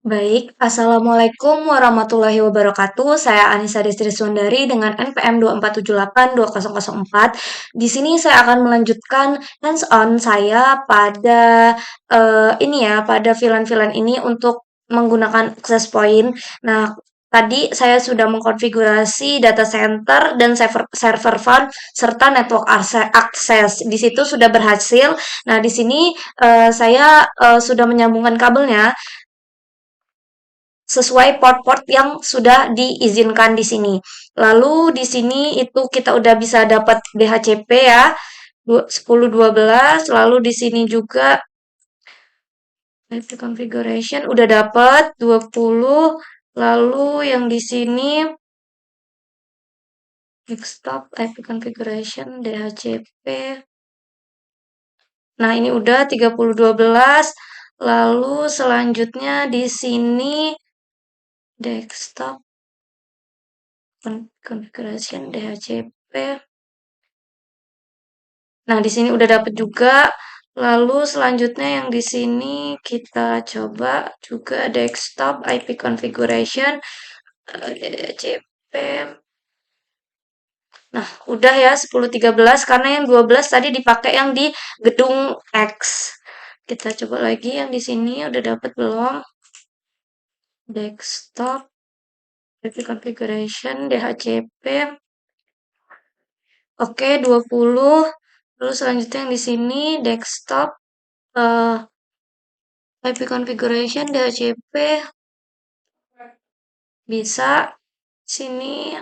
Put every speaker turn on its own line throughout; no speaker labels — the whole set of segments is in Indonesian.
Baik, Assalamualaikum warahmatullahi wabarakatuh. Saya Anissa Destri Sundari dengan NPM 247820004. Di sini saya akan melanjutkan hands-on saya pada pada VLAN-VLAN ini untuk menggunakan access point. Nah, tadi saya sudah mengkonfigurasi data center dan server farm serta network akses. Di situ sudah berhasil. Nah, di sini saya sudah menyambungkan kabelnya sesuai port-port yang sudah diizinkan di sini. Lalu di sini itu kita udah bisa dapat DHCP ya, 10 12, lalu di sini juga IP configuration udah dapat 20, lalu yang di sini desktop IP configuration DHCP. Nah, ini udah 30 12. Lalu selanjutnya di sini desktop configuration DHCP. Nah, di sini udah dapet juga. Lalu selanjutnya yang di sini kita coba juga desktop IP configuration DHCP. Nah, udah ya 10 13 karena yang 12 tadi dipakai yang di gedung X. Kita coba lagi yang di sini udah dapet belum? Desktop IP configuration DHCP. Oke, 20. Lalu selanjutnya yang di sini desktop eh, IP configuration DHCP bisa sini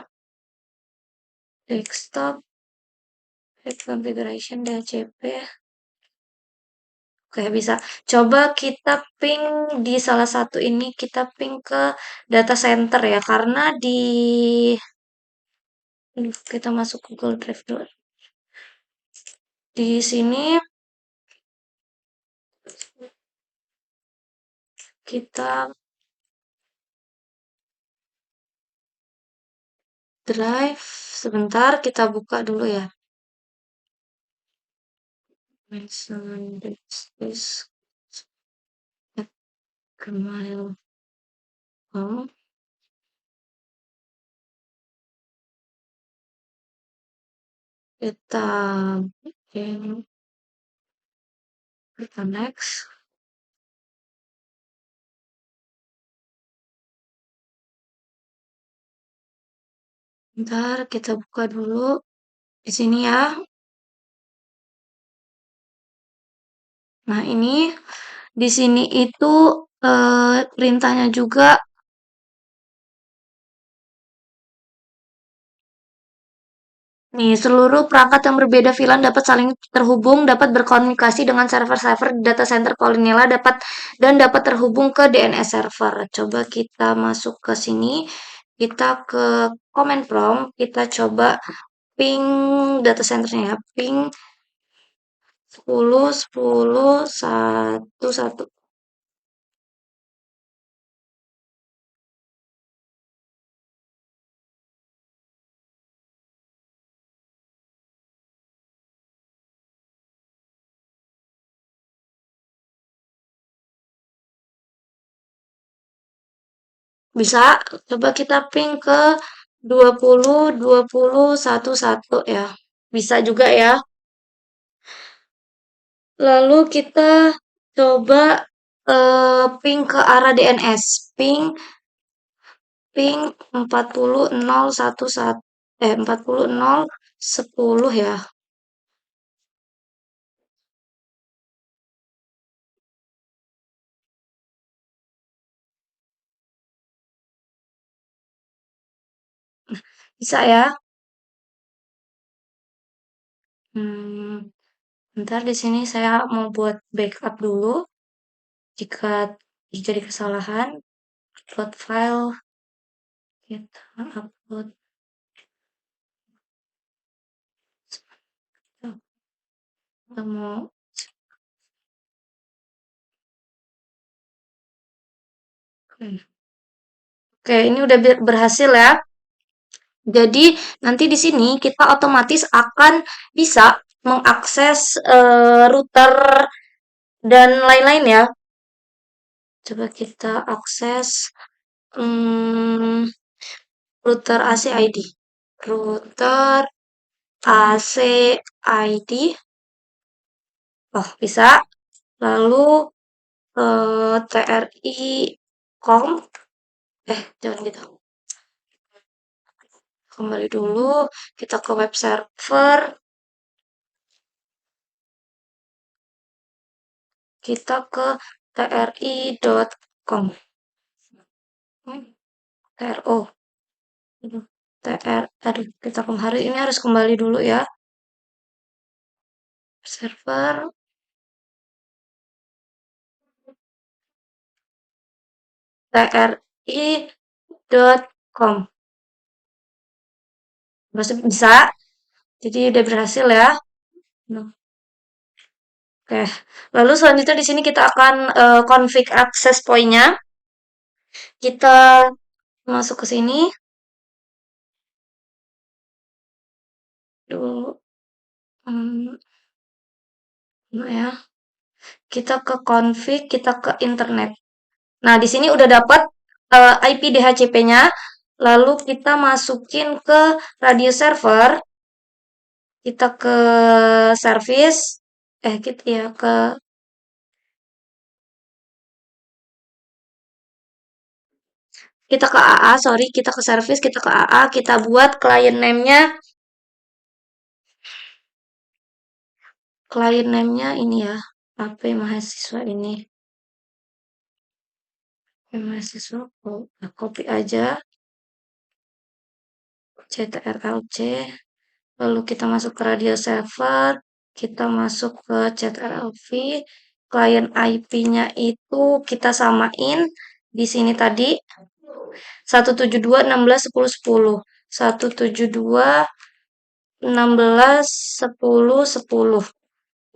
desktop IP configuration DHCP. Oke, bisa. Coba kita ping di salah satu ini kita ping ke data center ya karena kita masuk Google Drive dulu. Di sini kita drive sebentar kita buka dulu ya. Mention this at gmail.com. Kita bikin kita next. Bentar kita buka dulu di sini ya. Nah, ini di sini itu perintahnya juga nih, seluruh perangkat yang berbeda VLAN dapat saling terhubung, dapat berkomunikasi dengan server-server di data center Polinela dapat terhubung ke DNS server. Coba kita masuk ke sini, kita ke command prompt, kita coba ping data centernya ya, ping 10 10 1 1. Bisa, coba kita ping ke 20 20 11 ya. Bisa juga ya. Lalu kita coba ping ke arah DNS. Ping 40011 40010 ya. Bisa ya. Hmm, bentar di sini saya mau buat backup dulu. Jika terjadi kesalahan, upload file, kita upload. Kita mau Oke, ini udah berhasil ya. Jadi nanti di sini kita otomatis akan bisa mengakses router dan lain-lain ya. Coba kita akses hmm, router AC ID. Router AC ID. Oh, bisa. Lalu TRI com. Jangan gitu. Kembali dulu, kita ke web server, kita ke tri.com. TRO. TR, kita hari ini harus kembali dulu ya. Server tri.com. Masih bisa. Jadi udah berhasil ya. Nah, oke. Lalu selanjutnya di sini kita akan config access point-nya. Kita masuk ke sini dulu. Ya. Kita ke config, kita ke internet. Nah, di sini udah dapat IP DHCP-nya. Lalu kita masukin ke radio server. Kita ke service. Gitu ya, kita ke AA, sorry, kita ke service, kita ke AA, kita buat client name-nya. Client name-nya ini ya, HP mahasiswa ini. HP mahasiswa, copy aja. CTRL-C. Lalu kita masuk ke radio server, kita masuk ke CTRL-V, client IP-nya itu kita samain di sini tadi 172.16.10.10. 172.16.10.10.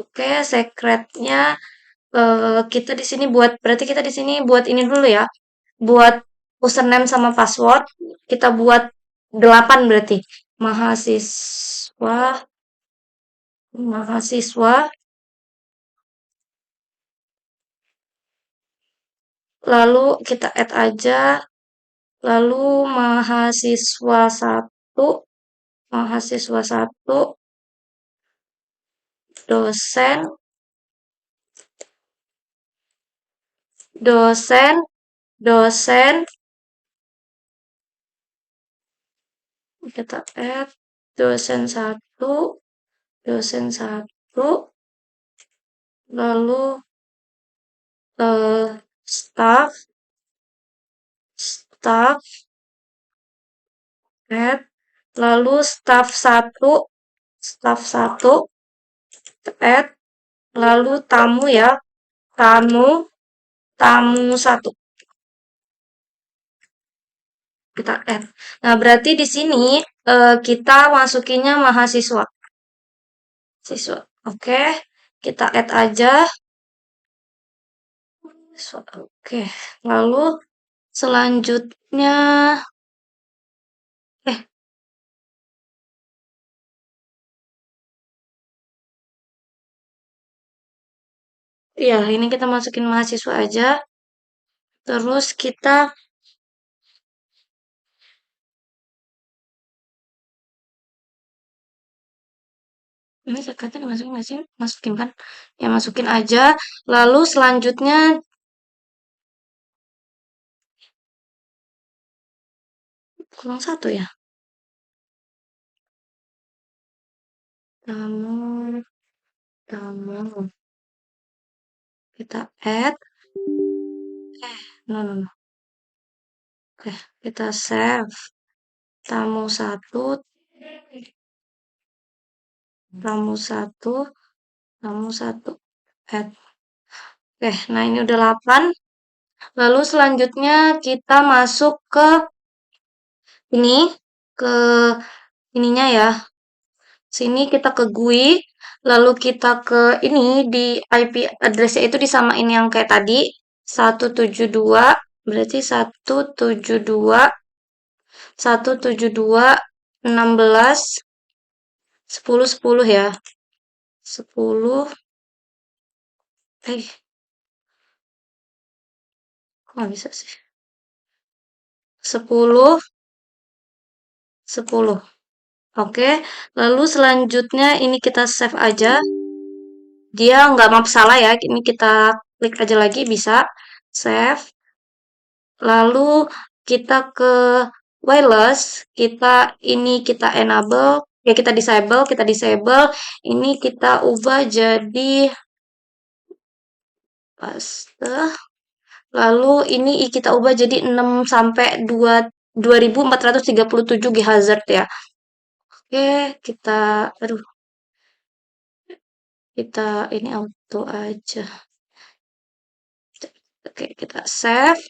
Oke, secretnya kita di sini buat, berarti kita di sini buat ini dulu ya. Buat username sama password, kita buat 8 berarti. Mahasiswa, mahasiswa, lalu kita add aja, lalu mahasiswa satu, dosen, dosen, dosen, kita add dosen satu, lalu staff, staff, add, lalu staff satu, add, lalu tamu ya, tamu, tamu satu, kita add. Nah, berarti di sini kita masukinnya mahasiswa. Siswa. Oke, kita add aja. Oke, lalu selanjutnya, eh, ya ini kita masukin mahasiswa aja. Terus kita, ini sekatnya dimasukin nggak sih? Masukin kan? Ya masukin aja. Lalu selanjutnya, kurang satu ya. Tamu, tamu. Kita add. No, no, no. Oke, kita save. Tamu satu, tamu satu, tamu satu. Add. Oke, nah ini udah 8. Lalu selanjutnya kita masuk ke ini, ke ininya ya. Sini kita ke GUI, lalu kita ke ini di IP address-nya itu disamain yang kayak tadi. 172, berarti 172, 172, 16, 10, 10 ya. 10, Nggak bisa sih. 10, 10. Oke, lalu selanjutnya ini kita save aja. Dia nggak mau salah ya, ini kita klik aja lagi bisa. Save. Lalu kita ke wireless, kita enable, ya kita disable, ini kita ubah jadi paste. Lalu ini kita ubah jadi 6 sampai 2437 GHz ya. Oke, aduh, ini auto aja. Oke, kita save.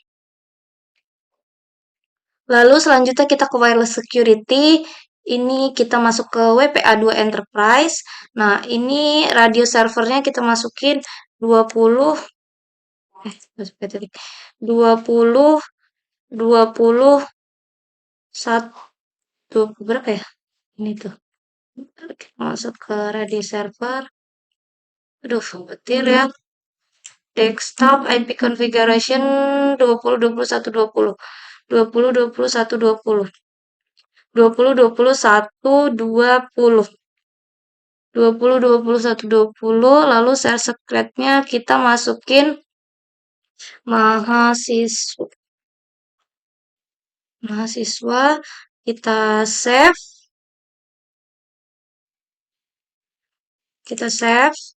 Lalu selanjutnya kita ke wireless security. Ini kita masuk ke WPA2 Enterprise. Nah, ini radio servernya kita masukin 20, 20, 20, 1, berapa ya? Ini tuh. Kita masuk ke radio server. Aduh, betul ya. Desktop IP configuration 20, 21, 20. 20, 21, 20. 20, 21, 20. 20, 21, 20. Lalu share secretnya kita masukin mahasiswa. Mahasiswa. Kita save. Kita save.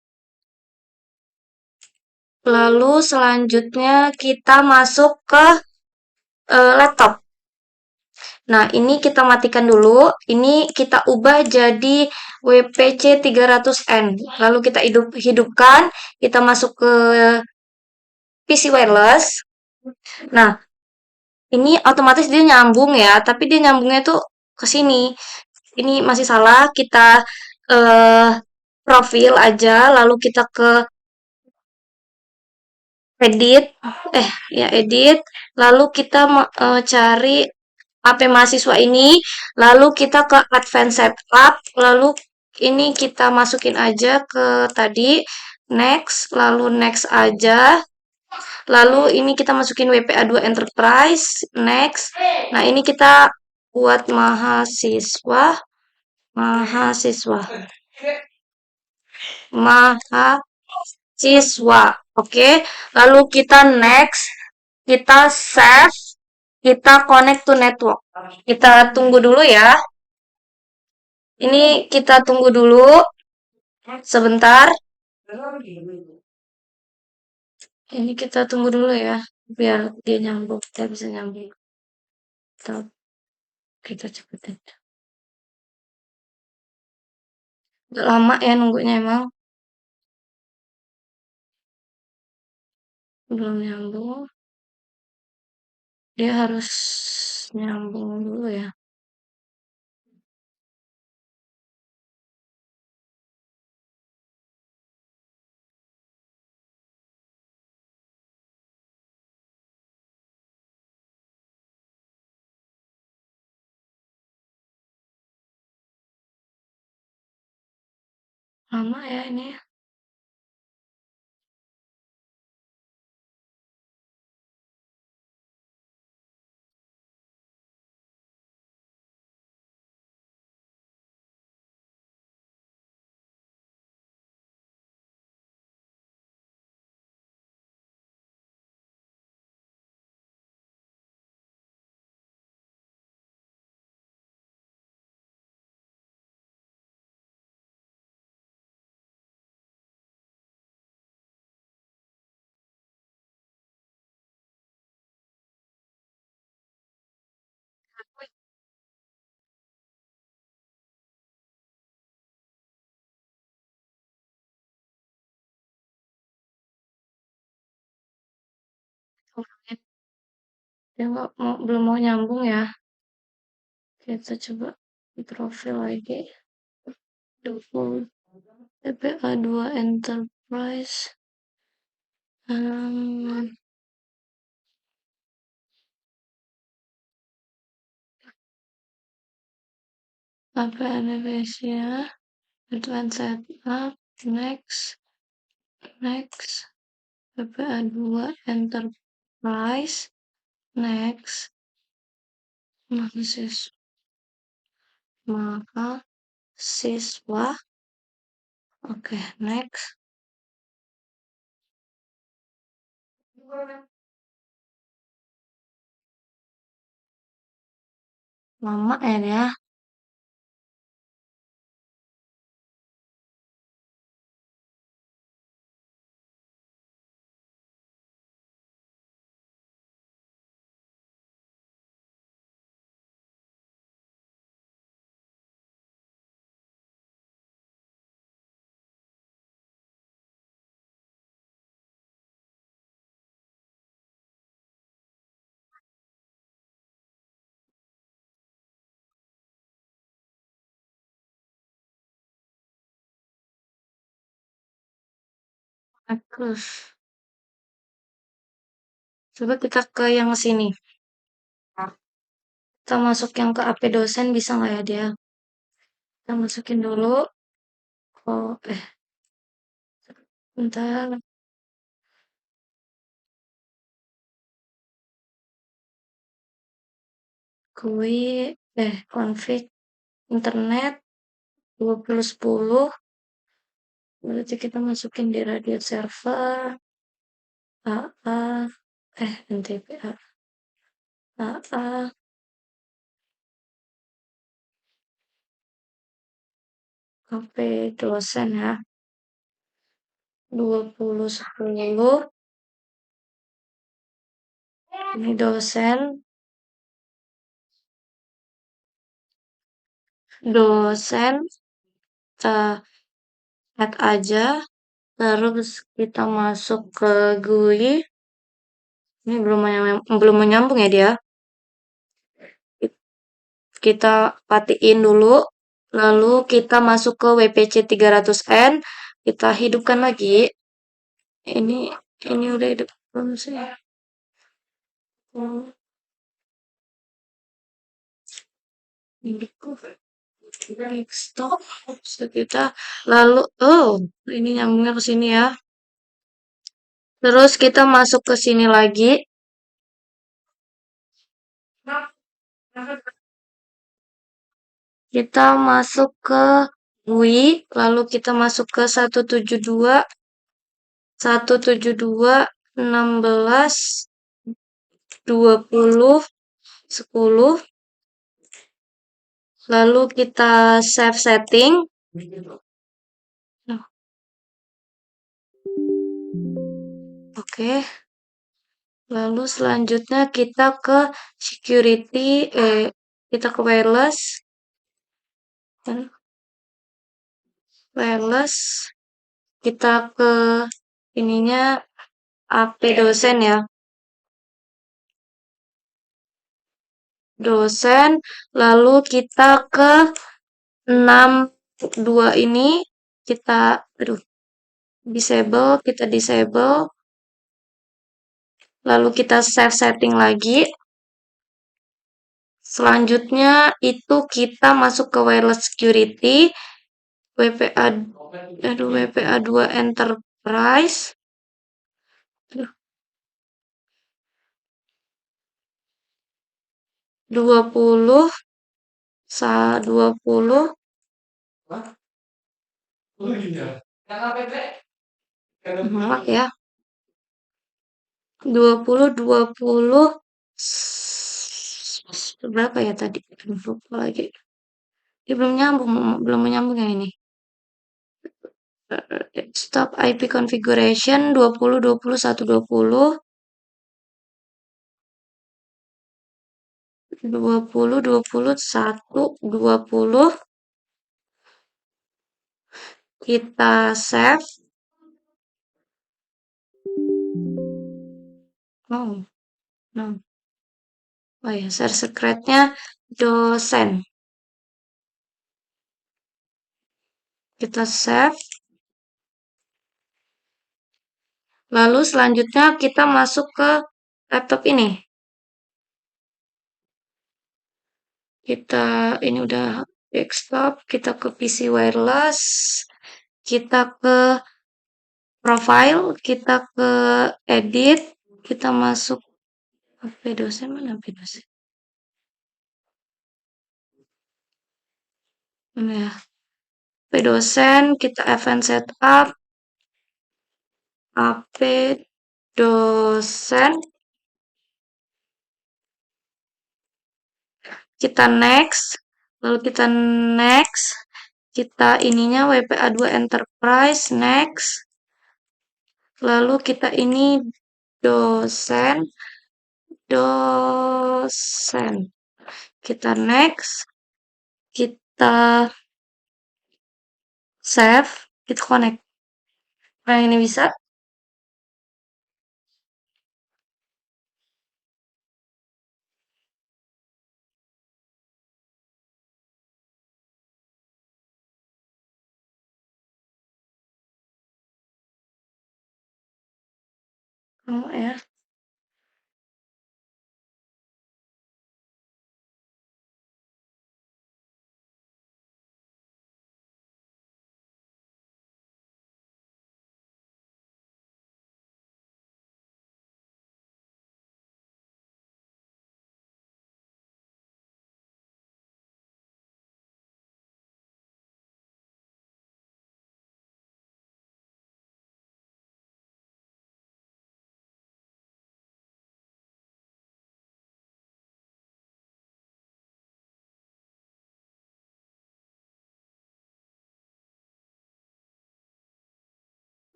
Lalu selanjutnya kita masuk ke laptop. Nah, ini kita matikan dulu. Ini kita ubah jadi WPC 300N. Lalu kita hidupkan. Kita masuk ke PC wireless. Nah, ini otomatis dia nyambung ya. Tapi dia nyambungnya tuh ke sini. Ini masih salah. Kita eh, profil aja. Lalu kita ke edit. Ya edit. Lalu kita cari HP mahasiswa ini, lalu kita ke advance setup, lalu ini kita masukin aja ke tadi, next, lalu next aja, lalu ini kita masukin WPA2 Enterprise, next. Nah, ini kita buat mahasiswa, mahasiswa, mahasiswa. Oke, lalu kita next, kita save, kita connect to network. Kita tunggu dulu ya. Ini kita tunggu dulu sebentar. Ini kita tunggu dulu ya, biar dia nyambung. Kita bisa nyambung. Kita cepetin. Udah lama ya nunggunya emang. Belum nyambung. Dia harus nyambung dulu ya. Lama ya ini. Dia belum mau nyambung ya. Kita coba di profil lagi. Default PPA2 Enterprise. Apa Indonesia? Advanced setup. Next. PPA2 Enterprise. Price. Next. Mahasiswa. Oke, next. Lama ya. Terus. Coba kita ke yang sini. Kita masuk yang ke AP dosen bisa nggak ya dia? Kita masukin dulu. Oh, bentar. Config internet 2010. Berarti kita masukin di radio server. AA. NTP AA. HP dosen ya. 2010. Ini dosen. Kita add aja. Terus kita masuk ke GUI. Ini belum menyambung ya dia. Kita patiin dulu. Lalu kita masuk ke WPC 300N. Kita hidupkan lagi. Ini udah hidup belum sih? Oh, stop. Kita lalu ini nyambungnya ke sini ya. Terus kita masuk ke sini lagi. Kita masuk ke GUI, lalu kita masuk ke 172.172.16.20.10. Lalu kita save setting. Oke. Lalu selanjutnya kita ke security, kita ke wireless. Wireless. Kita ke ininya AP dosen ya. Dosen, lalu kita ke 62 ini kita disable, lalu kita save setting lagi. Selanjutnya itu kita masuk ke wireless security, WPA 2 enterprise. 20 maaf ya. 20 berapa ya tadi? Lupa lagi. Dia belum menyambung ya ini. Stop IP configuration 20 kita save. Ya, share secretnya dosen. Kita save. Lalu selanjutnya kita masuk ke laptop ini. Ini udah desktop, kita ke PC wireless, kita ke profile, kita ke edit, kita masuk HP dosen mana HP dosen? Ini ya. HP dosen, kita event setup, HP dosen, kita next, lalu kita next, kita ininya WPA2 Enterprise, next, lalu kita ini dosen, dosen, kita next, kita save, kita connect. Nah, ini bisa. Oh ya.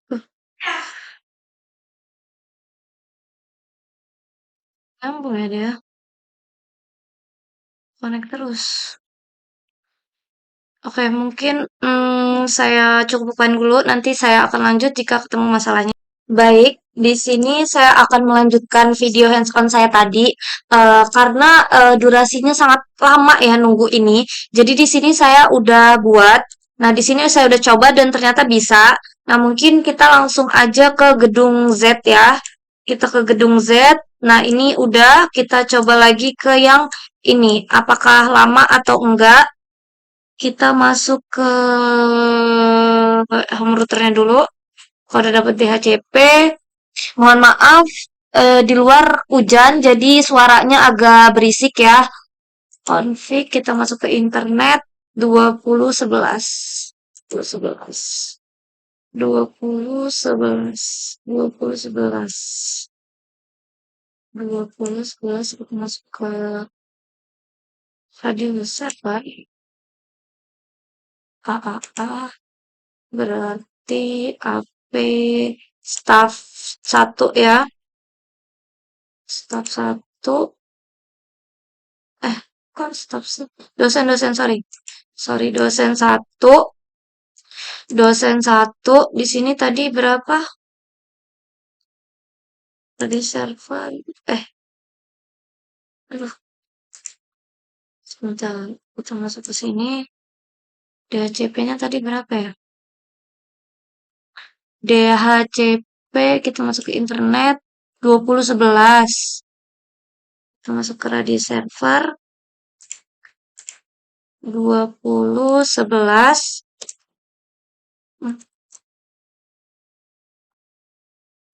Uh, Nyambung ya dia. Connect terus. Oke, mungkin saya cukupkan dulu. Nanti saya akan lanjut jika ketemu masalahnya. Baik, di sini saya akan melanjutkan video hands-on saya tadi karena durasinya sangat lama ya nunggu ini. Jadi di sini saya udah buat. Nah, di sini saya udah coba dan ternyata bisa. Nah, mungkin kita langsung aja ke gedung Z ya. Kita ke gedung Z. Nah, ini udah kita coba lagi ke yang ini. Apakah lama atau enggak? Kita masuk ke home routernya dulu. Kalau udah dapet DHCP, mohon maaf, di luar hujan, jadi suaranya agak berisik ya. Config, kita masuk ke internet, 2011. 2011. 2011. 2011. 2011, kita masuk ke radio besar, Pak. AAA, berarti AP staff 1 ya. Staff 1. Kan staff dosen, sorry. Sorry, dosen 1. Dosen 1. Di sini tadi berapa? Tadi server. Aduh, sebentar. Kita masuk ke sini. DHCP-nya tadi berapa ya? DHCP, kita masuk ke internet. 2011. Kita masuk ke radio server. 2011.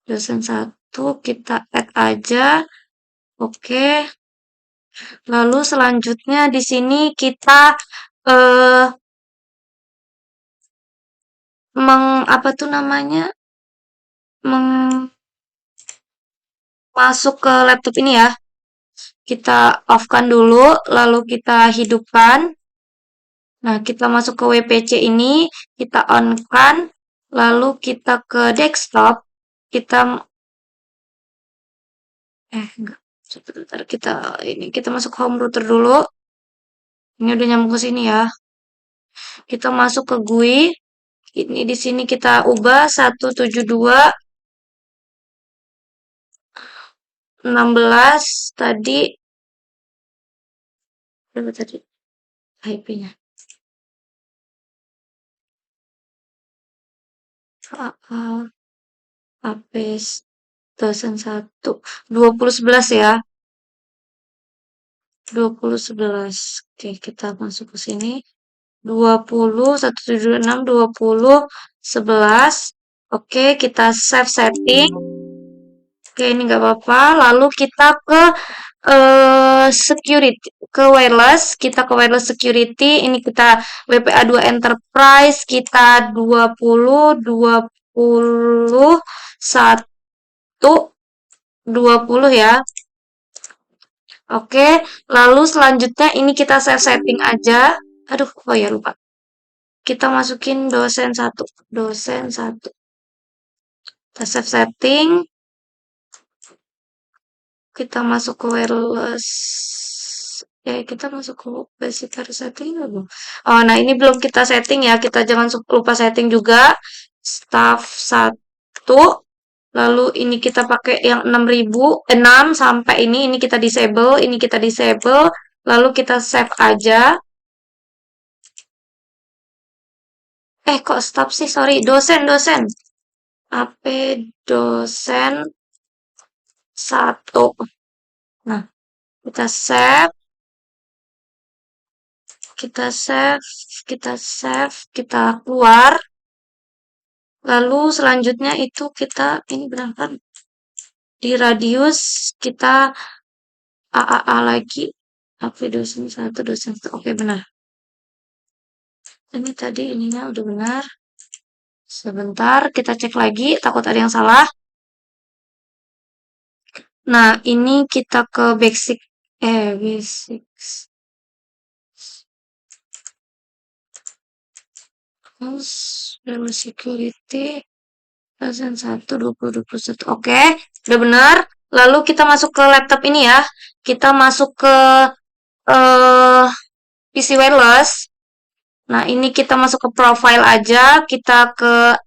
Dosen 1 kita add aja. Oke. Lalu selanjutnya di sini kita eh apa tuh namanya? Masuk ke laptop ini ya. Kita off-kan dulu, lalu kita hidupkan. Nah, kita masuk ke WPC ini, kita on-kan, lalu kita ke desktop, kita enggak, sebentar kita masuk home router dulu. Ini udah nyambung ke sini ya. Kita masuk ke GUI. Ini di sini kita ubah 172.16 tadi berapa tadi IP-nya? HP dosen 1 2011 ya. 2011. Oke, kita masuk ke sini. 20.176.20.11. Oke, kita save setting. Oke, ini nggak apa-apa. Lalu kita ke security, ke wireless. Kita ke wireless security. Ini kita WPA2 Enterprise. Kita 1 20 ya. Oke, lalu selanjutnya ini kita save setting aja. Aduh, oh ya lupa. Kita masukin dosen satu. Dosen satu. Kita save setting. Kita masuk ke wireless. Ya, kita masuk ke basic setting belum? Oh, nah ini belum kita setting ya. Kita jangan lupa setting juga. Staff satu. Lalu ini kita pakai yang 6 sampai ini kita disable, ini kita disable. Lalu kita save aja. Kok stop sih? Sorry, dosen. AP dosen satu. Nah, kita save, kita save, kita keluar. Lalu selanjutnya itu kita, ini berangkat di radius, kita AAA lagi. AP dosen satu, dosen satu. Oke, benar. Ini tadi ininya udah benar. Sebentar, kita cek lagi, takut ada yang salah. Nah, ini kita ke basics. Terus, security, dosen 1, 2021. Oke, udah benar. Lalu kita masuk ke laptop ini ya. Kita masuk ke eh, PC wireless. Nah, ini kita masuk ke profile aja. Kita ke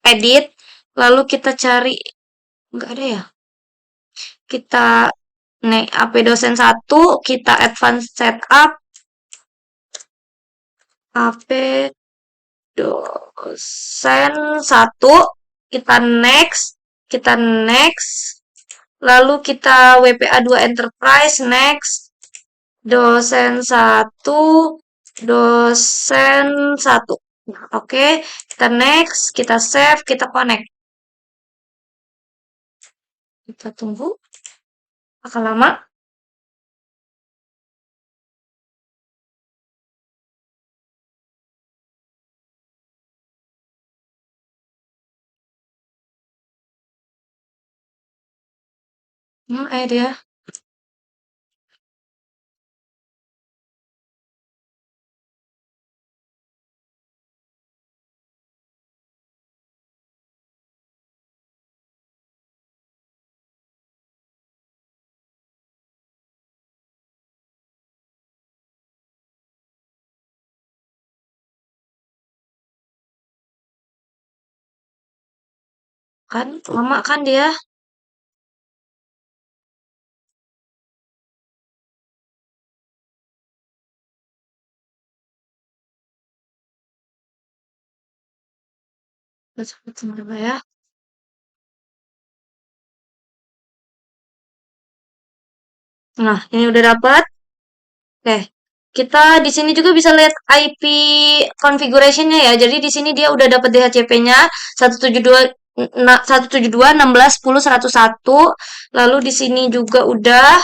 edit. Lalu kita cari, nggak ada ya? Kita naik AP dosen 1, kita advance setup, AP dosen 1, kita next, lalu kita WPA2 Enterprise, next, dosen 1, dosen 1. Nah, oke, kita next, kita save, kita connect. Kita tunggu, akan lama. Dia. Kan, lama kan dia. Sebentar ya. Nah, ini udah dapat. Oke, kita di sini juga bisa lihat IP configuration-nya ya. Jadi di sini dia udah dapat DHCP-nya 172.16.10.101. Lalu di sini juga udah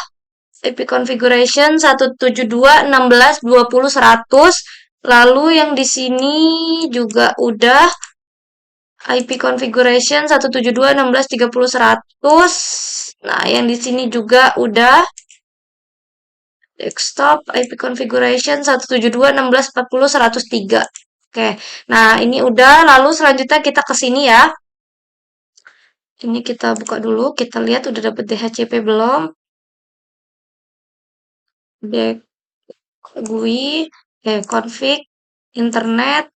IP configuration 172.16.20.100. Lalu yang di sini juga udah IP configuration 172.16.30.100. Nah, yang di sini juga udah desktop IP configuration 172.16.40.103. Oke, nah ini udah. Lalu selanjutnya kita ke sini ya. Ini kita buka dulu, kita lihat udah dapet DHCP belum. Back GUI, config, internet,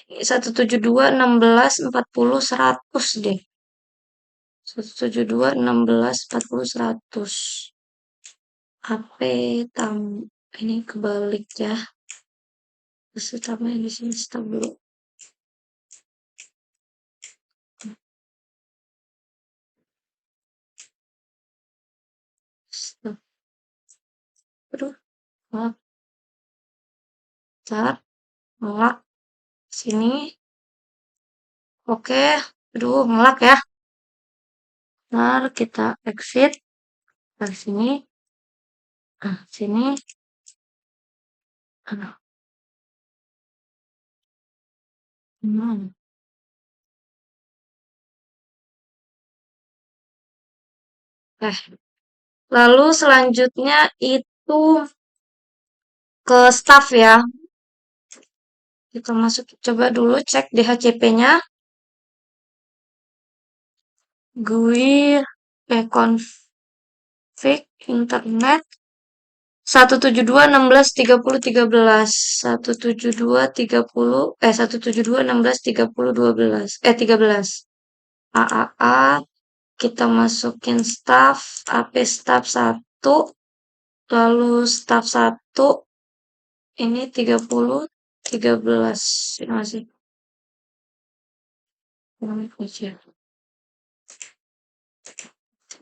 172.16.40.100 deh. 172.16.40.100. HP tam ini kebalik ya. Terus tambahin di sini stop dulu. Stop. Aduh, maaf. Cat, ngelak. Sini. Oke. Aduh, ngelak ya. Ntar kita exit dari sini. Nah, sini. Aduh. Hmm. Eh, lalu selanjutnya itu ke staff ya. Kita masuk, coba dulu cek DHCP-nya. GUI, config internet 172.16.30.13 172.16.30.12 13 AAA. Kita masukin staff AP staff 1, lalu staff 1 ini 30.13 ini masih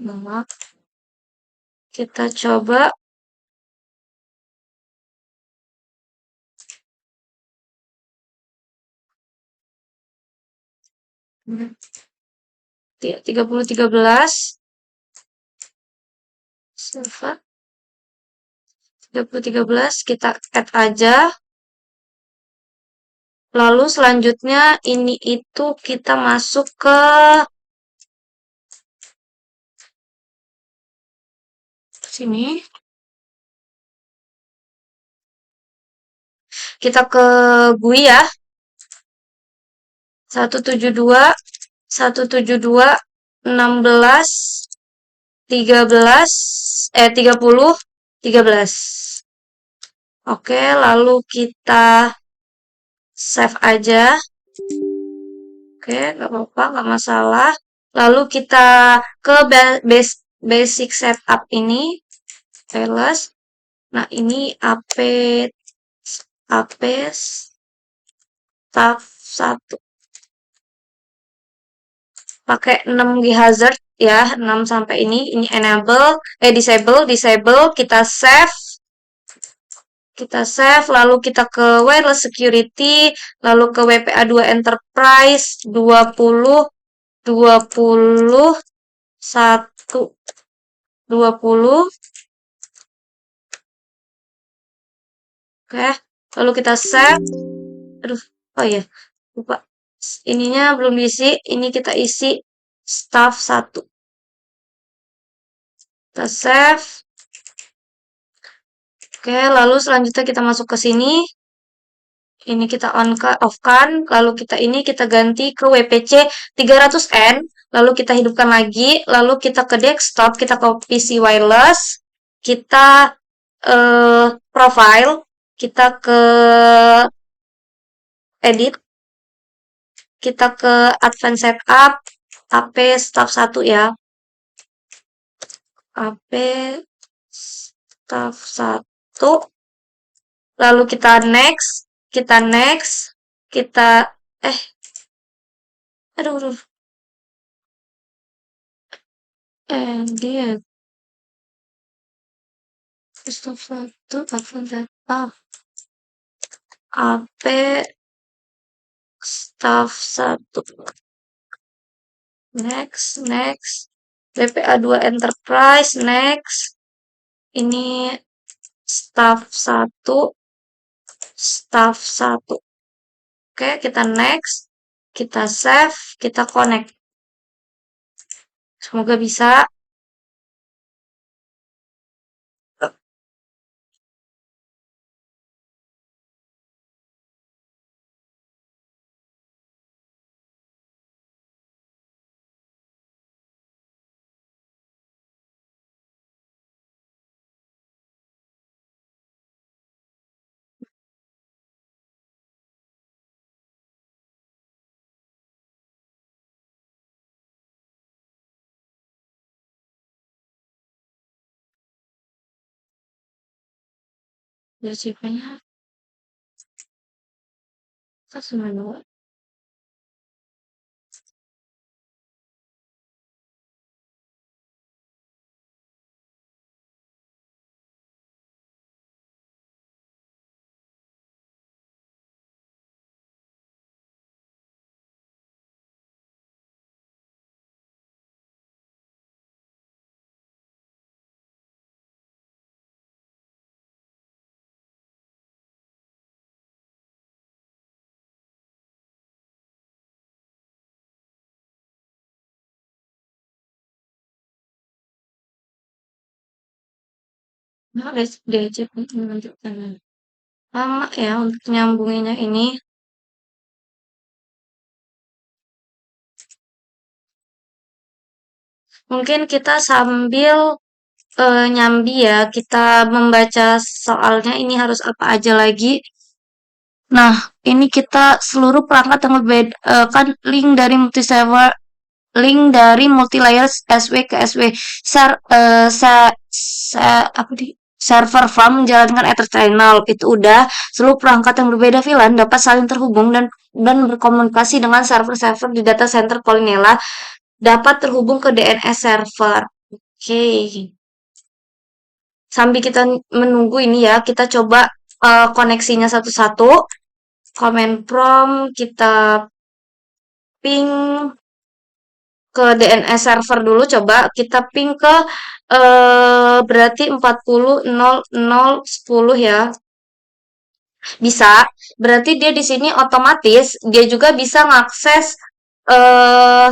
nama. Kita coba ya, 30.13 server 30.13 kita add aja. Lalu selanjutnya ini itu kita masuk ke sini. Kita ke GUI ya. 172 172 16 13 30 13. Oke, lalu kita save aja. Oke, nggak apa-apa, nggak masalah. Lalu kita ke basic setup ini, files. Nah, ini AP staff 1. Pakai 6 GHz ya, 6 sampai ini disable, kita save, lalu kita ke wireless security, lalu ke WPA2 enterprise 20 oke, lalu kita save. Aduh, oh iya, lupa. Ininya belum diisi, ini kita isi staff 1. Kita save. Oke, lalu selanjutnya kita masuk ke sini. Ini kita off kan, lalu kita ganti ke WPC 300N, lalu kita hidupkan lagi, lalu kita ke desktop, kita ke PC wireless, kita profile, kita ke edit, kita ke advanced setup, AP staff 1 ya. AP staff 1. Lalu kita next, kita aduh, edit staff 1 advanced setup AP staff 1 next WPA2 enterprise next. Ini staff 1 oke, kita next, kita save, kita connect. Semoga bisa. Resipnya kita Nah, diajak menunjukkan lama ya untuk nyambunginnya ini. Mungkin kita sambil nyambi ya, kita membaca soalnya ini harus apa aja lagi. Nah, ini kita seluruh perangkat yang berbeda, kan link dari multi-layer SW ke SW. Ser, eh, se- apa di server farm menjalankan Ether channel itu udah seluruh perangkat yang berbeda VLAN dapat saling terhubung dan berkomunikasi dengan server-server di data center Polinela dapat terhubung ke DNS server. Oke. Sambil kita menunggu ini ya, kita coba koneksinya satu-satu. Command prompt kita ping ke DNS server dulu, coba kita ping ke berarti 40.00.10 ya. Bisa. Berarti dia di sini otomatis dia juga bisa ngakses eh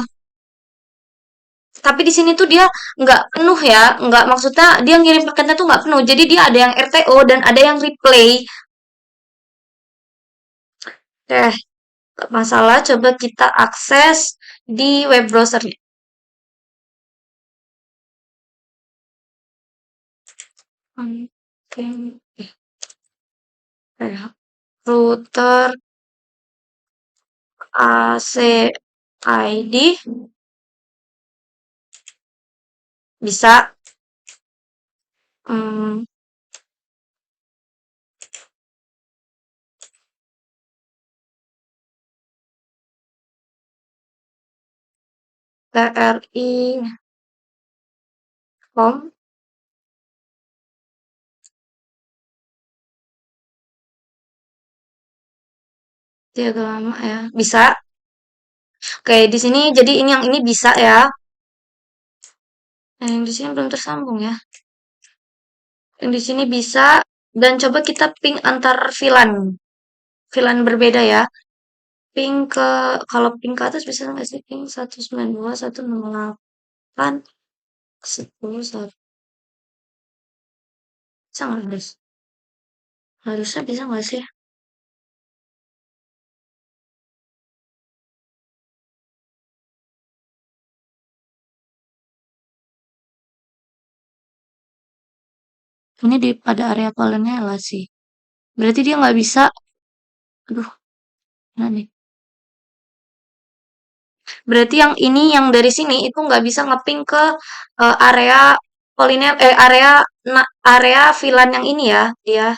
tapi di sini tuh dia nggak penuh ya, nggak maksudnya dia ngirim paketnya tuh nggak penuh. Jadi dia ada yang RTO dan ada yang replay. Oke, nggak masalah. Coba kita akses di web browser. Oke, router ACID bisa. Hmm, TRI home diagram ya bisa. Oke, di sini jadi ini yang ini bisa ya. Yang di sini belum tersambung ya. Yang di sini bisa dan coba kita ping antar VLAN. VLAN berbeda ya. Ping ke kalau ping ke atas bisa nggak sih ping 192.168 10 1 bisa nggak guys? Harusnya bisa nggak sih? Ini di pada area Polinela sih. Berarti dia nggak bisa. Aduh, mana nih? Berarti yang ini yang dari sini itu nggak bisa ngeping ke area area area VLAN yang ini ya, dia.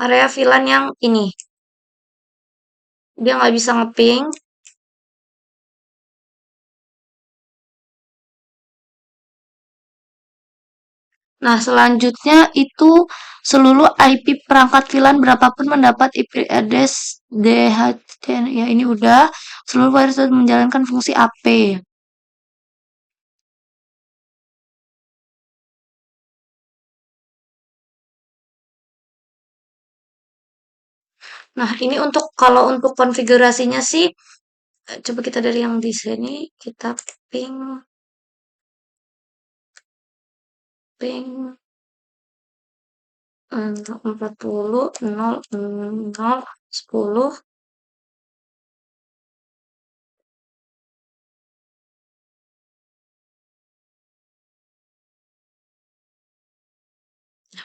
Area VLAN yang ini. Dia nggak bisa ngeping. Nah, selanjutnya itu seluruh IP perangkat VLAN berapapun mendapat IP address DHT. Ya, ini udah. Seluruh virus dapat menjalankan fungsi AP. Nah, ini untuk kalau untuk konfigurasinya sih, coba kita dari yang di sini, kita ping, ping 40.00.10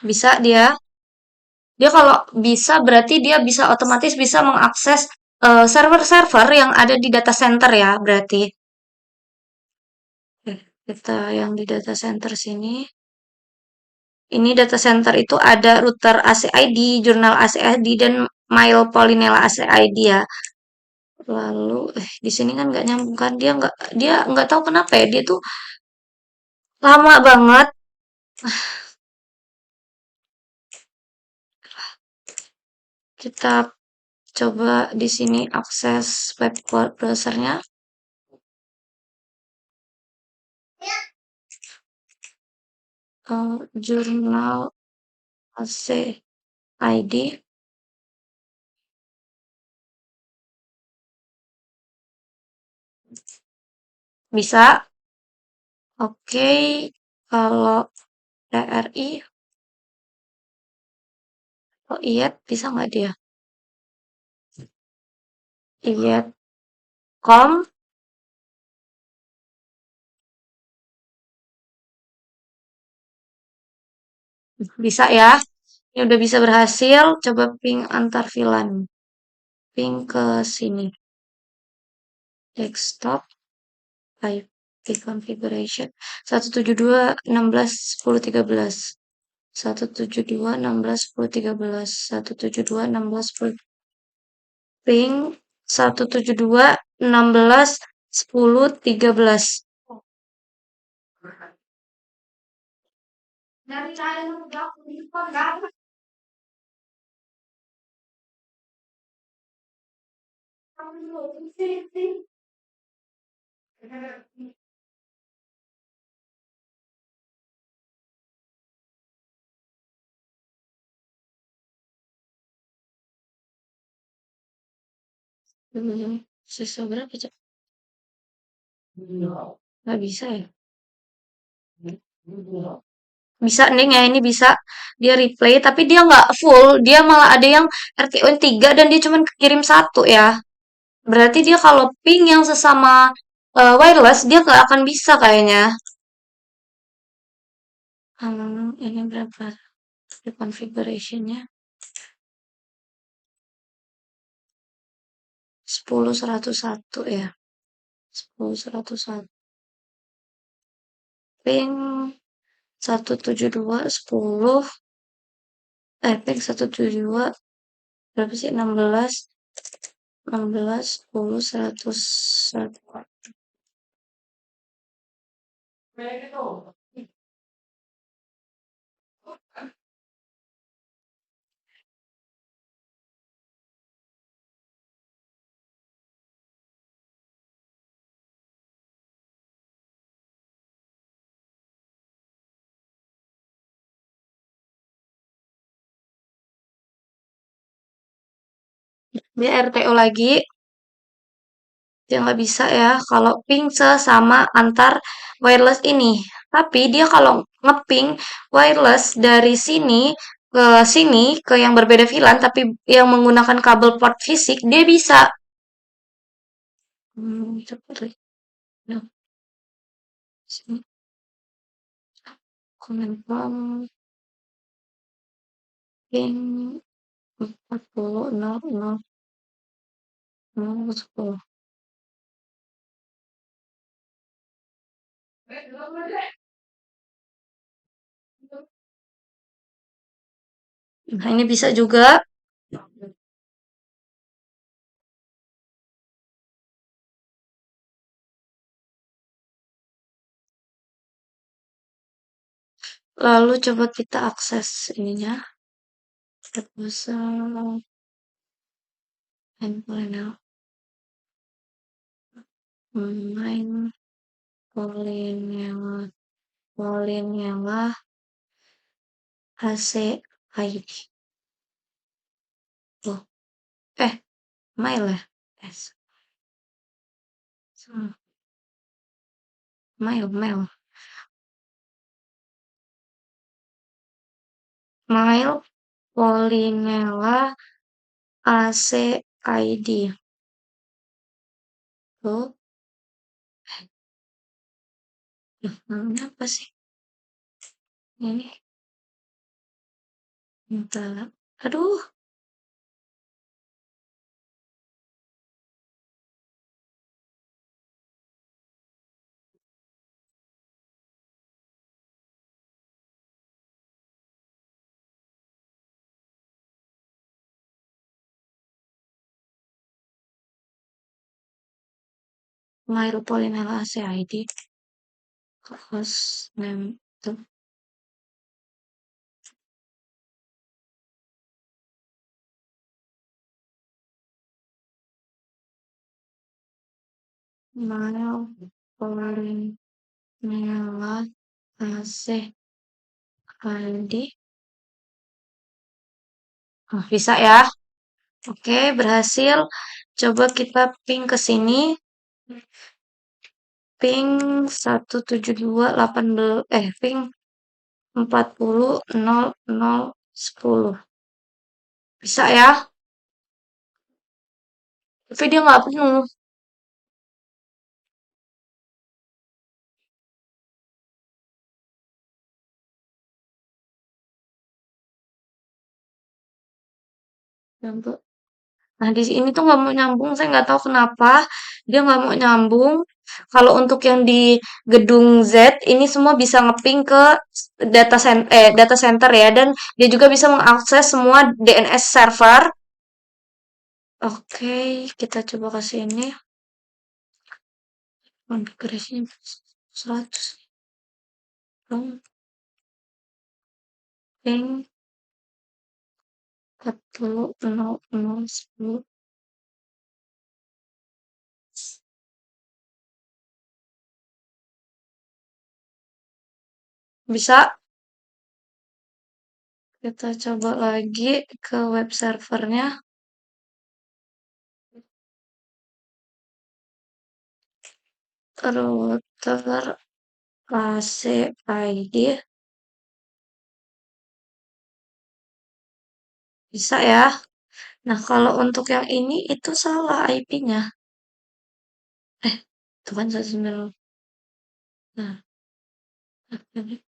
bisa dia. Dia kalau bisa berarti dia bisa otomatis bisa mengakses server-server yang ada di data center ya berarti. Oke, kita yang di data center sini. Ini data center itu ada router ACID, jurnal ACID dan mail Polinela ACID ya. Lalu di sini kan nggak nyambung kan dia nggak tahu kenapa ya dia tuh lama banget. Kita coba di sini akses web browsernya. Jurnal ACID bisa. Oke, kalau TRI, oh iya, bisa nggak dia? Iya, kom, bisa ya. Ini udah bisa berhasil. Coba ping antar VLAN. Ping ke sini. Desktop, IP configuration. 172.16.10.13. 172.16.10.13. 172.16.10. Ping 172.16.10.13. Sisa berapa, Cak? Nggak bisa ya? Bisa, Neng, ya, ini bisa. Dia replay, tapi dia nggak full. Dia malah ada yang RTUN 3 dan dia cuma kirim satu ya. Berarti dia kalau ping yang sesama wireless, dia nggak akan bisa kayaknya. Ini berapa? Di configuration-nya 10.101 ya. 10.101. Ping 172.10. Ping 172. Berapa sih? 16. 16, 10, 101. Dia RTO lagi. Dia nggak bisa ya kalau ping sesama antar wireless ini. Tapi dia kalau ngeping wireless dari sini ke yang berbeda VLAN tapi yang menggunakan kabel port fisik dia bisa. Cepet deh. Nah, sini komen com ping 40.00.10. Nah, ini bisa juga. Lalu coba kita akses ininya. Kita bisa handphone main Polinela, Polinela AC ID. Tuh, mail ya? S. Mail. Mail Polinela AC ID. Tuh, namanya apa sih? Ini, entah. Aduh, mail Polinela AC ID. Host name. Tuh, mail Polinela AC ID. Oh, bisa ya? Oke, berhasil. Coba kita ping ke sini. ping 17218 ping 400010. Bisa ya? Tapi dia nggak penuh. Nyambung. Nah, di sini tuh nggak mau nyambung. Saya nggak tahu kenapa dia nggak mau nyambung. Kalau untuk yang di gedung Z, ini semua bisa ngeping ke data center ya, dan dia juga bisa mengakses semua DNS server. Oke, kita coba kasih ini konfigurasinya 100. Dong, ping 400010. Bisa. Kita coba lagi ke web servernya. Router AC ID. Bisa ya. Nah, kalau untuk yang ini itu salah IP-nya. Itu kan 190. Nah, ini.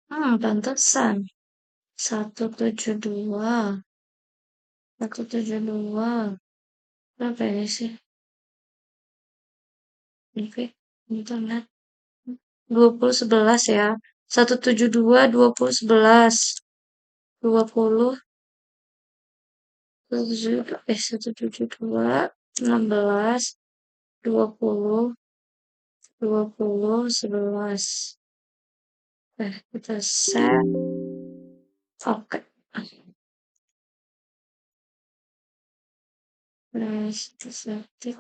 Pantesan. 172. 172. Berapa ini sih? Ini internet. 2011 ya. 172 2011. 20 172 16 20 11. Kita set. Oke. Terus kita setting.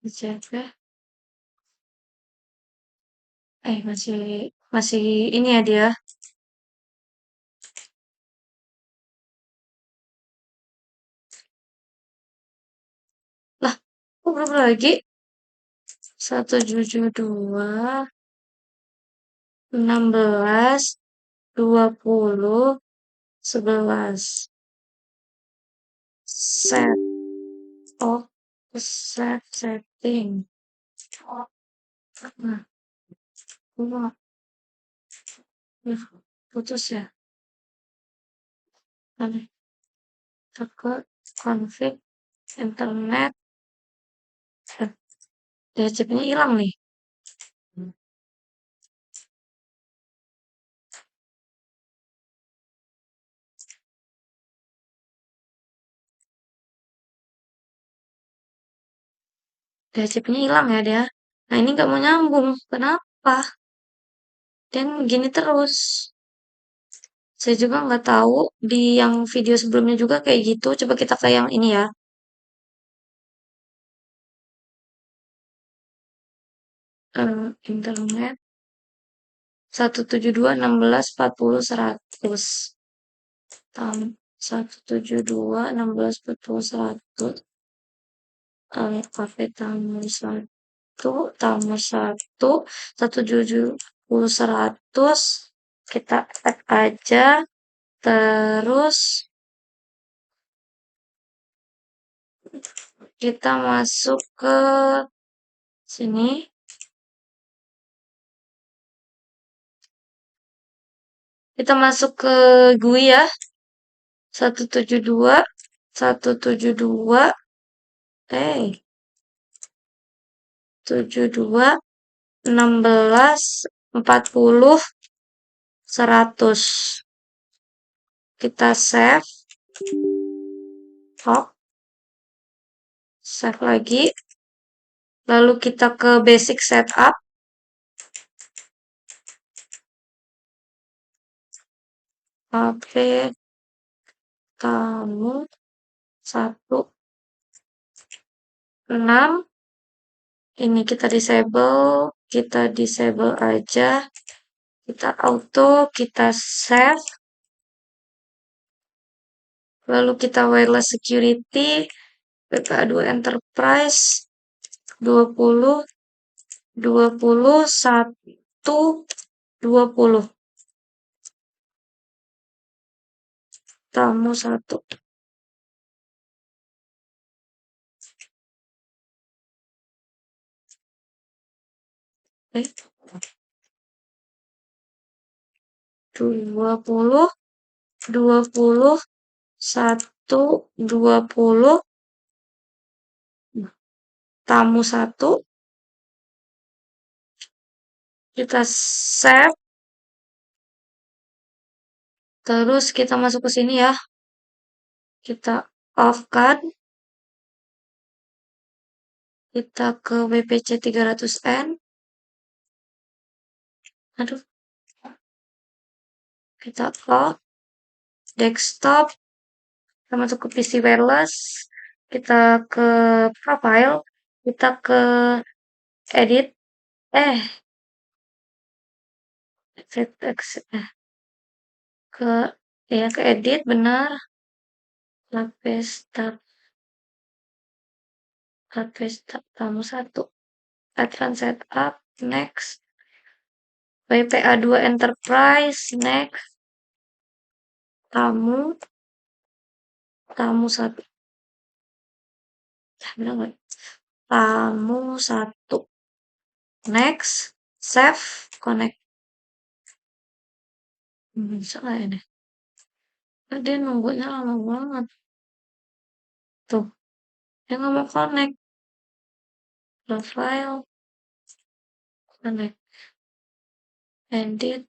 Dijaga. Masih masih ini ya dia. Lah, kok belum lagi? 172 16 20 11. Set. Oh, set setting. Nah, wah, putus ya. Aneh. Ke config internet. DHCP-nya hilang nih. DHCP-nya hilang ya dia. Nah, ini nggak mau nyambung. Kenapa? Dan gini terus. Saya juga nggak tahu. Di yang video sebelumnya juga kayak gitu. Coba kita ke yang ini ya. Internet 172.16.40.100. 172.16.40.100. Cafe tamu 1, tamu 1, 170.100. Kita add aja. Terus kita masuk ke sini. Kita masuk ke GUI ya. 172, 172, 72, 16, 40, 100. Kita save. Save lagi. Lalu kita ke basic setup. HP kamu 16. Ini kita disable aja. Kita auto, kita save. Lalu kita wireless security, PPA2 enterprise, 20, 20, 1, 20. Tamu 1. Eh, 20, 20, 1, 20. Tamu 1. Kita save. Terus kita masuk ke sini ya. Kita off kan. Kita ke WPC 300N. Aduh. Kita off. Desktop. Kita masuk ke PC wireless. Kita ke profile. Kita ke edit. Ke ya ke edit benar. Lapis tab tamu 1. Advanced setup. Next. WPA2 enterprise. Next. Tamu 1. Benar nggak? Tamu 1. Next. Save. Connect. Bisa nggak ini? Dia nunggunya lama banget. Tuh. Dia nggak mau connect. Profile. Connect. Edit.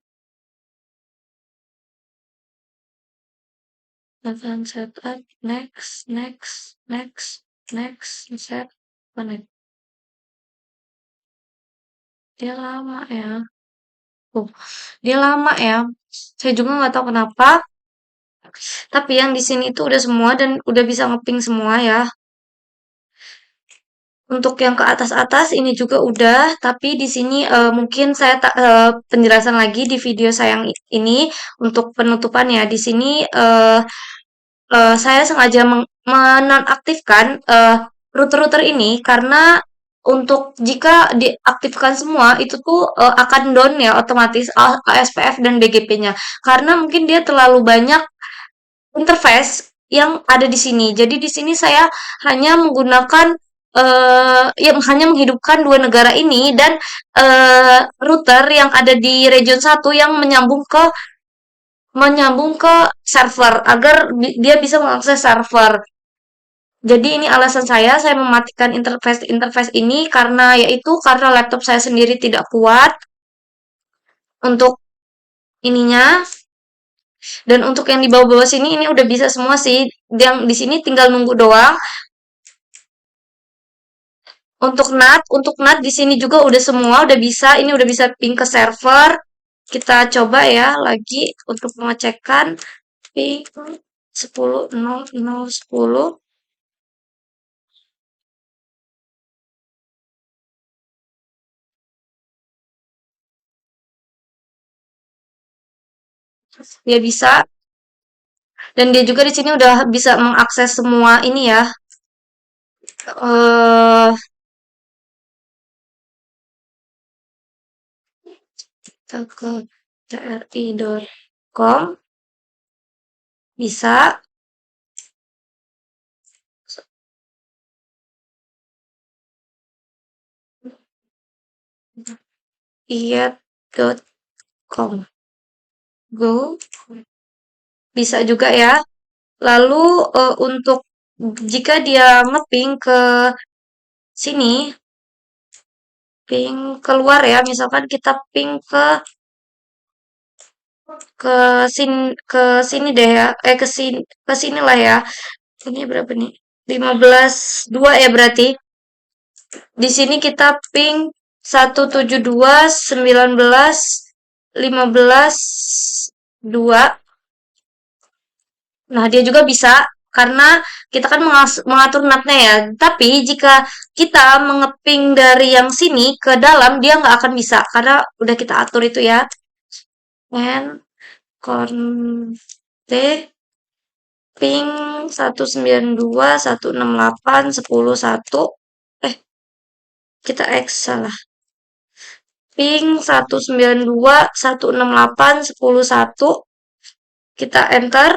Advanced setup. Next. Set. Connect. Dia lama ya. Dia lama ya. Saya juga nggak tahu kenapa. Tapi yang di sini itu udah semua dan udah bisa ngeping semua ya. Untuk yang ke atas-atas ini juga udah, tapi di sini mungkin saya penjelasan lagi di video saya yang ini untuk penutupan ya. Di sini saya sengaja menonaktifkan router-router ini karena untuk jika diaktifkan semua itu tuh akan down ya otomatis ASPF dan BGP-nya karena mungkin dia terlalu banyak interface yang ada di sini. Jadi di sini saya hanya menggunakan yang hanya menghidupkan dua negara ini dan router yang ada di region 1 yang menyambung ke server agar dia bisa mengakses server. Jadi ini alasan saya mematikan interface ini karena yaitu karena laptop saya sendiri tidak kuat untuk ininya. Dan untuk yang di bawah-bawah sini ini udah bisa semua sih. Yang di sini tinggal nunggu doang. Untuk NAT di sini juga udah semua, udah bisa. Ini udah bisa ping ke server. Kita coba ya lagi untuk pengecekan ping 10.00.10. Dia bisa. Dan dia juga di sini udah bisa mengakses semua ini ya. Eh kita ke tri.com bisa. iat.com go bisa juga ya. Lalu untuk jika dia ngeping ke sini, ping keluar ya, misalkan kita ping ke sini deh ya, ke sini lah ya. Ini berapa nih? 15.2 ya berarti. Di sini kita ping 172.19.15.2. Nah, dia juga bisa karena kita kan mengatur NAT-nya ya. Tapi jika kita mengeping dari yang sini ke dalam, dia nggak akan bisa karena udah kita atur itu ya. And conte ping 192.168.10.1. Kita X salah. Ping 192.168.10.1. Kita enter.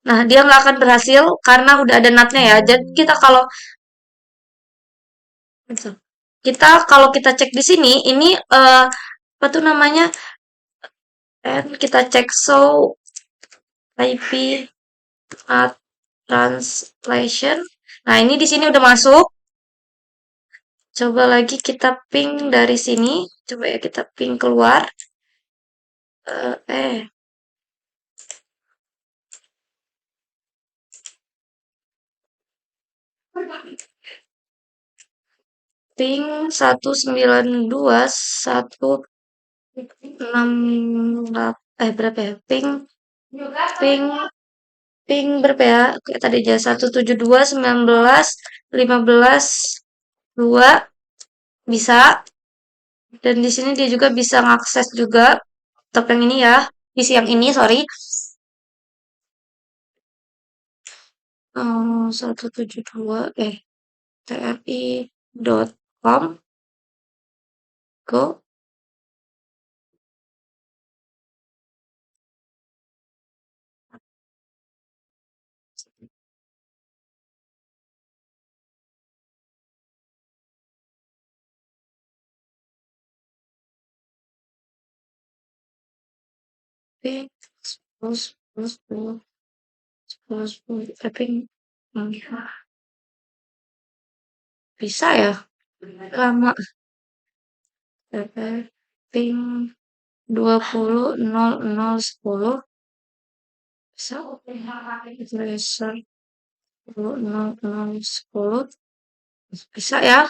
Nah, dia nggak akan berhasil karena udah ada NAT-nya ya. Jadi kita cek di sini, ini apa tuh namanya? Kita cek show IP at translation. Nah, ini di sini udah masuk. Coba lagi kita ping dari sini. Coba ya kita ping keluar. Eh, eh, ping 192.168 berapa ya? Ping ping ping berapa ya? Kayak tadi aja 172.19.15.2 bisa. Dan di sini dia juga bisa ngakses juga laptop yang ini ya. PC yang ini, sorry. 172 tri.com go ping 10 tapi bisa ya lama ping 20.00.10 bisa tracer 20.00.10 bisa ya.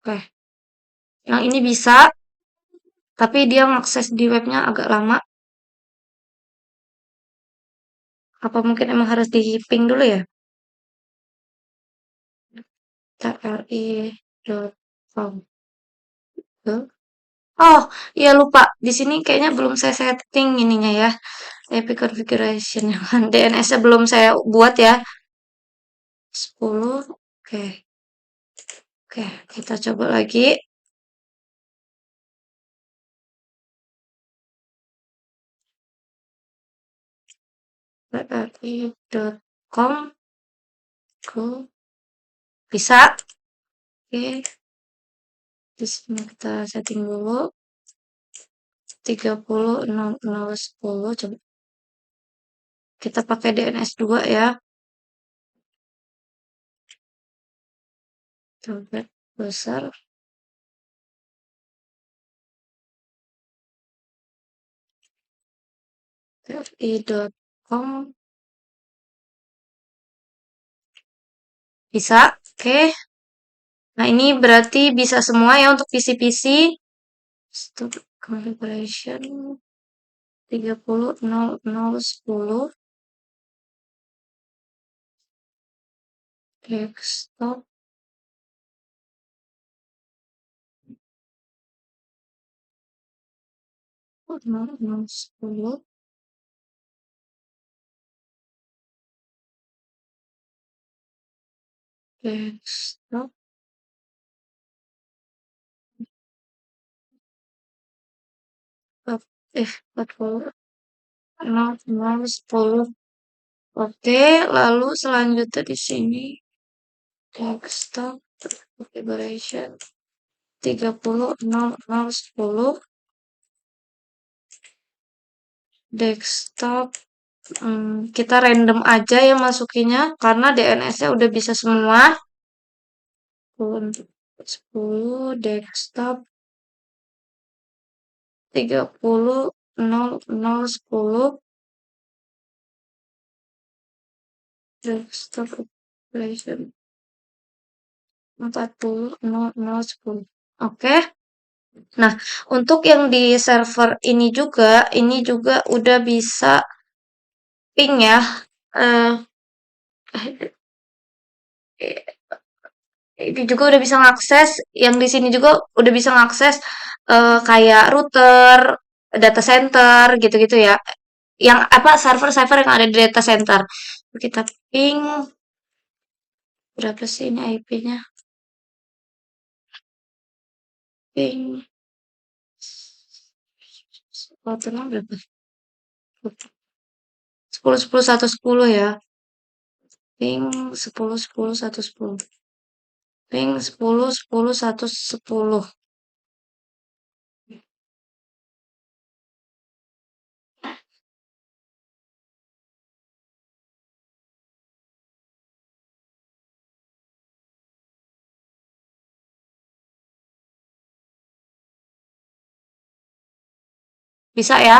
Oke, yang ini bisa tapi dia mengakses di webnya agak lama. Apa mungkin emang harus di ping dulu ya? tri.com. Oh, iya lupa. Di sini kayaknya belum saya setting ininya ya. IP configuration yang DNS-nya belum saya buat ya. 10. Oke. Oke, kita coba lagi. tri.com. Go. Bisa. Oke. Di sini kita setting dulu. 30.00.10. Coba kita pakai DNS 2 ya. Coba besar. fi.com. Bisa. Oke. Nah, ini berarti bisa semua ya untuk PC-PC. Stop configuration 30.00.10 desktop 00.10 desktop 40.00.10. Oke, lalu selanjutnya di sini desktop configuration 30.00.10 desktop. Kita random aja ya masukinnya karena DNS-nya udah bisa semua. Untuk 10 desktop 30.00.10 desktop operation 40.00.10. Oke. Nah, untuk yang di server ini juga udah bisa ping ya. Eh, ini juga udah bisa ngakses, yang di sini juga udah bisa ngakses. kayak router, data center gitu-gitu ya. Yang apa server-server yang ada di data center. Kita ping berapa sih ini IP-nya? Ping tenang berapa? 10 10 110 ya. Ping 10 10 110. Ping 10 10 110. Bisa ya?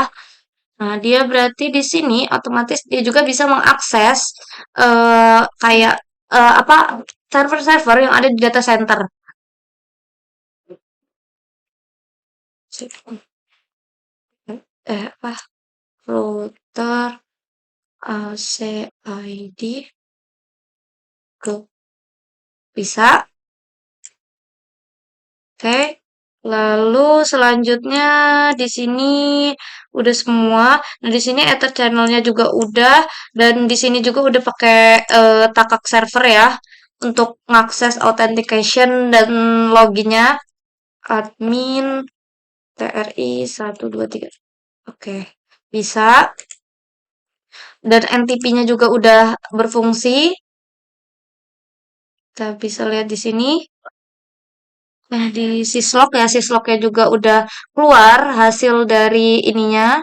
Nah, dia berarti di sini otomatis dia juga bisa mengakses kayak apa server-server yang ada di data center. Apa router ACID go bisa. Oke. Lalu selanjutnya di sini udah semua. Nah, di sini Ether channelnya juga udah dan di sini juga udah pakai Takak server ya untuk mengakses authentication dan loginnya admin TRI 123. Oke, bisa. Dan NTP-nya juga udah berfungsi. Kita bisa lihat di sini. Nah, di syslog ya, syslognya juga udah keluar hasil dari ininya.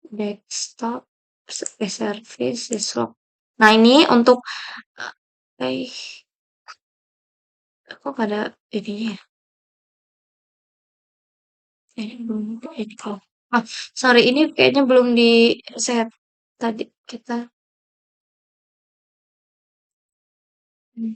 Desktop, service, syslog. Nah, ini untuk, eh, kok gak ada ininya ya? Ini belum, ini kok. Ah, sorry, ini kayaknya belum di set tadi kita. Hmm,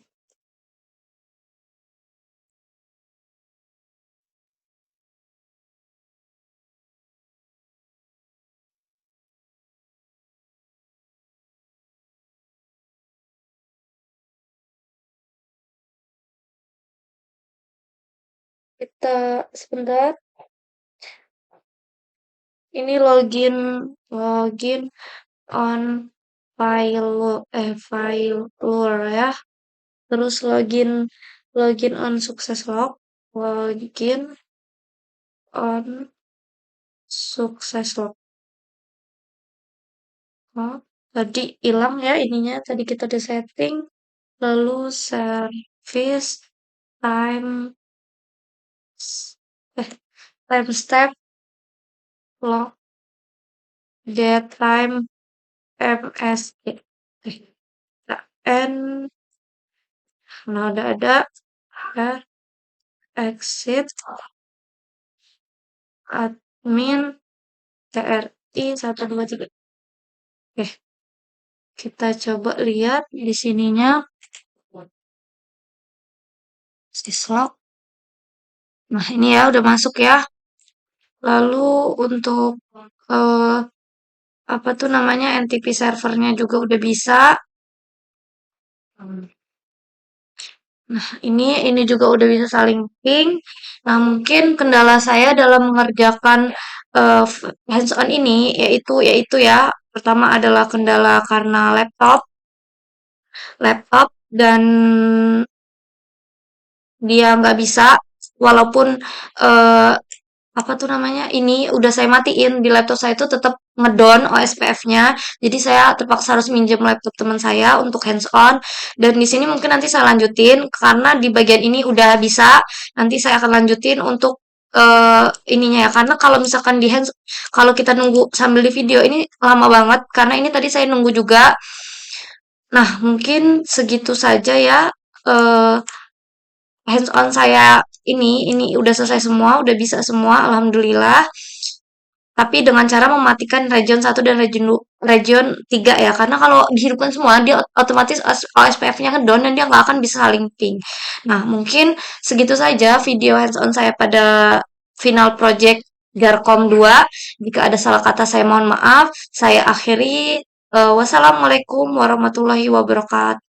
Kita sebentar. Ini login, login on Failure ya. Terus login, login on SuccessLog, login on SuccessLog. Oh, tadi hilang ya ininya. Tadi kita udah setting. Lalu service time, eh, time step log get time MSE. Nah, nah udah ada ya, exit admin TRI 123. Oke, kita coba lihat di sininya syslog. Nah, ini ya udah masuk ya. Lalu untuk eh, apa tuh namanya NTP servernya juga udah bisa. Nah, ini juga udah bisa saling ping. Nah, mungkin kendala saya dalam mengerjakan hands-on ini yaitu ya pertama adalah kendala karena laptop dan dia nggak bisa walaupun eh, apa tuh namanya ini udah saya matiin di laptop saya itu tetap ngedon OSPF-nya. Jadi saya terpaksa harus minjem laptop teman saya untuk hands on dan di sini mungkin nanti saya lanjutin karena di bagian ini udah bisa. Nanti saya akan lanjutin untuk ininya ya karena kalau misalkan di hands kalau kita nunggu sambil di video ini lama banget karena ini tadi saya nunggu juga. Nah, mungkin segitu saja ya eh hands on saya ini udah selesai semua, udah bisa semua, alhamdulillah. Tapi dengan cara mematikan region 3 ya. Karena kalau dihidupkan semua, dia otomatis OSPF-nya ngedown dan dia nggak akan bisa saling ping. Nah, mungkin segitu saja video hands-on saya pada final project Garkom 2. Jika ada salah kata saya mohon maaf. Saya akhiri. Wassalamualaikum warahmatullahi wabarakatuh.